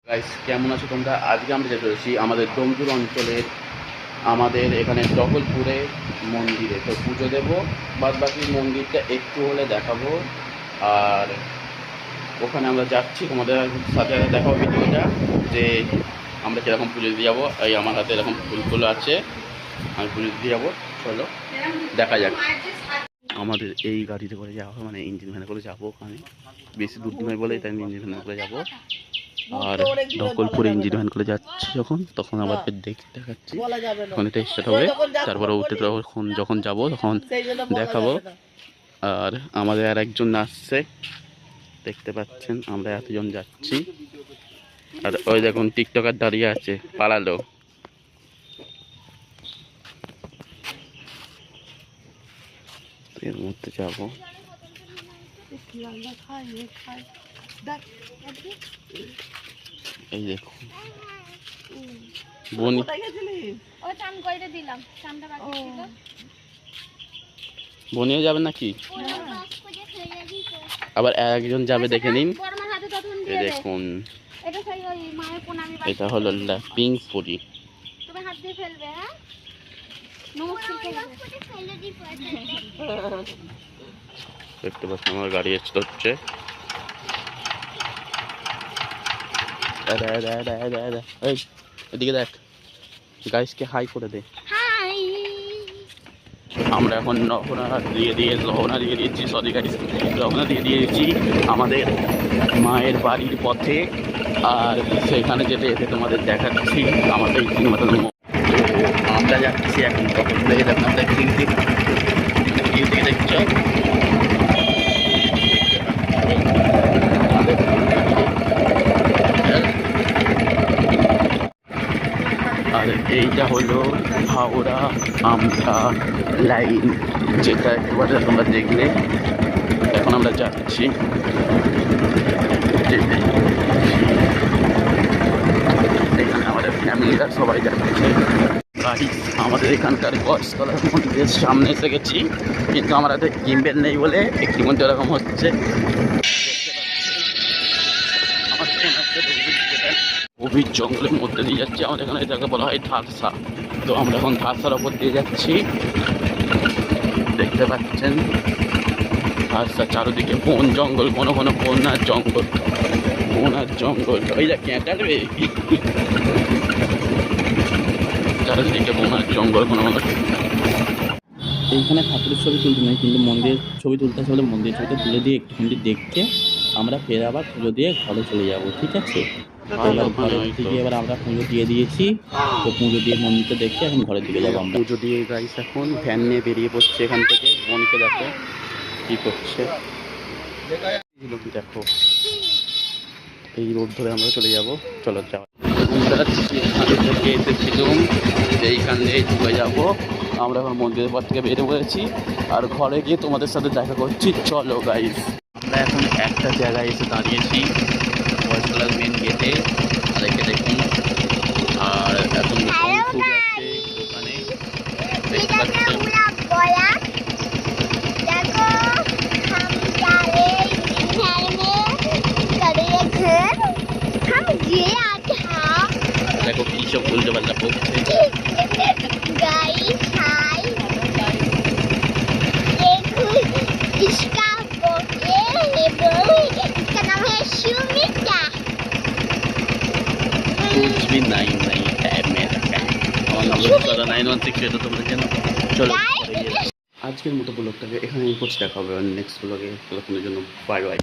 Guys কেমন আছো তোমরা? আজকে আমরা যেতে চলেছি আমাদের ডোমজুর অঞ্চলের আমাদের এখানে টহলপুরে মন্দিরে তো পুজো দেবো। বাদ বাকি মন্দিরটা একটু হলে দেখাবো। আর ওখানে আমরা যাচ্ছি, তোমাদের সাথে দেখাবো ভিডিওটা যে আমরা কীরকম পুজো দিয়ে যাবো। এই আমার হাতে এরকম ফুলগুলো আছে, আমি পুজো দিয়ে যাবো। চলো দেখা যাক। আমাদের এই গাড়িতে করে যাওয়া মানে ইঞ্জিন ভ্যানে করে যাবো। ওখানে বেশি দূর নয় বলে তাই ইঞ্জিন ভ্যানে করে যাবো। আর ডকলপুরে ইঞ্জিন ভ্যান করে যাচ্ছি তখন আবার দেখাচ্ছি। তখন এটা স্টার্ট হবে, তারপরে উঠে যখন যাবো তখন দেখাবো। আর আমাদের আর একজন আসছে, দেখতে পাচ্ছেন আমরা এতজন যাচ্ছি। আর ওই দেখুন টিকটকার দাঁড়িয়ে আছে, পালালো। এর মধ্যে যাবো। এই দেখুন বনি বনিও যাবে নাকি? আবার একজন যাবে, দেখে নিন। এই দেখুন এটা হলো ল্যাপিং পুরি। দেখতে পাচ্ছেন আমার গাড়ি হচ্ছে। এদিকে দেখ, গাইসকে হাই করে দে। আমরা এখন রওনা দিয়ে দিয়েছি আমাদের মায়ের বাড়ির পথে। আর সেখানে যেতে যেতে তোমাদের দেখাচ্ছি আমাদের আমরা যাচ্ছি এখন কখন থেকে আপনাদের দেখছো। আর এইটা হলো হাওড়া আমটা লাইন, যেটা একবার তোমরা দেখলে। এখন আমরা যাচ্ছি, এখানে আমাদের ফ্যামিলিরা সবাই যাচ্ছে। গাড়ি আমাদের এখানকার গছতলার মন্দিরের সামনে এসে গেছি, কিন্তু আমরা তো গিম্বেল নেই বলে একটু মধ্যে এরকম হচ্ছে। গভীর জঙ্গলের মধ্যে দিয়ে যাচ্ছি। আমাদের এখানে এটাকে বলা হয় ধারসা। তো আমরা এখন ধারসার ওপর দিয়ে যাচ্ছি, দেখতে পাচ্ছেন। ধারসা চারোদিকে বন জঙ্গল, কোনো বন আর জঙ্গল। ওই দেখ ক্যাঁটালবে, চারোদিকে বন আর জঙ্গল, কোনো এইখানে ঠাকুরের ছবি তুলতে নেই, কিন্তু মন্দিরের ছবি তুলতে হলে মন্দিরের ছবিটা তুলে দিয়ে একটুখানি দেখে আমরা ফের আবার পুজো দিয়ে ঘরে চলে যাব, ঠিক আছে? এবার ঘরের দিকে এবার আমরা পুজো দিয়ে দিয়েছি, তো পুজো দিয়ে মন্দিরটা দেখে এখন ঘরের দিকে যাবো আমরা। পুজো দিয়ে গাইস এখন ভ্যান নিয়ে বেরিয়ে পড়ছে এখান থেকে। বোনকে দেখো কি করছে, দেখো এই রোড ধরে আমরা চলে যাবো। চলো যাওয়া। আমরা থেকে এসেছিলাম এইখান দিয়ে ঢুকে যাবো। আমরা এখন মন্দিরের পর থেকে বেরিয়ে পড়েছি, আর ঘরে গিয়ে তোমাদের সাথে দেখা করছি। চলো গাইস, আমরা এখন একটা জায়গায় এসে দাঁড়িয়েছি, বয়সতলার মেন গেটে। দেখে দেখুন, আর এখন খুব আছে দোকানে, দেখতে পাচ্ছেন। দেখো কি সব বলতে পারলা পড়ছে। আমার নম্বর 916, এটা তোমরা জানো। চলো আজকের মতো ব্লগটাকে এখানে দেখা হবে নেক্সট ব্লগে। ততক্ষণের জন্য বাই বাই।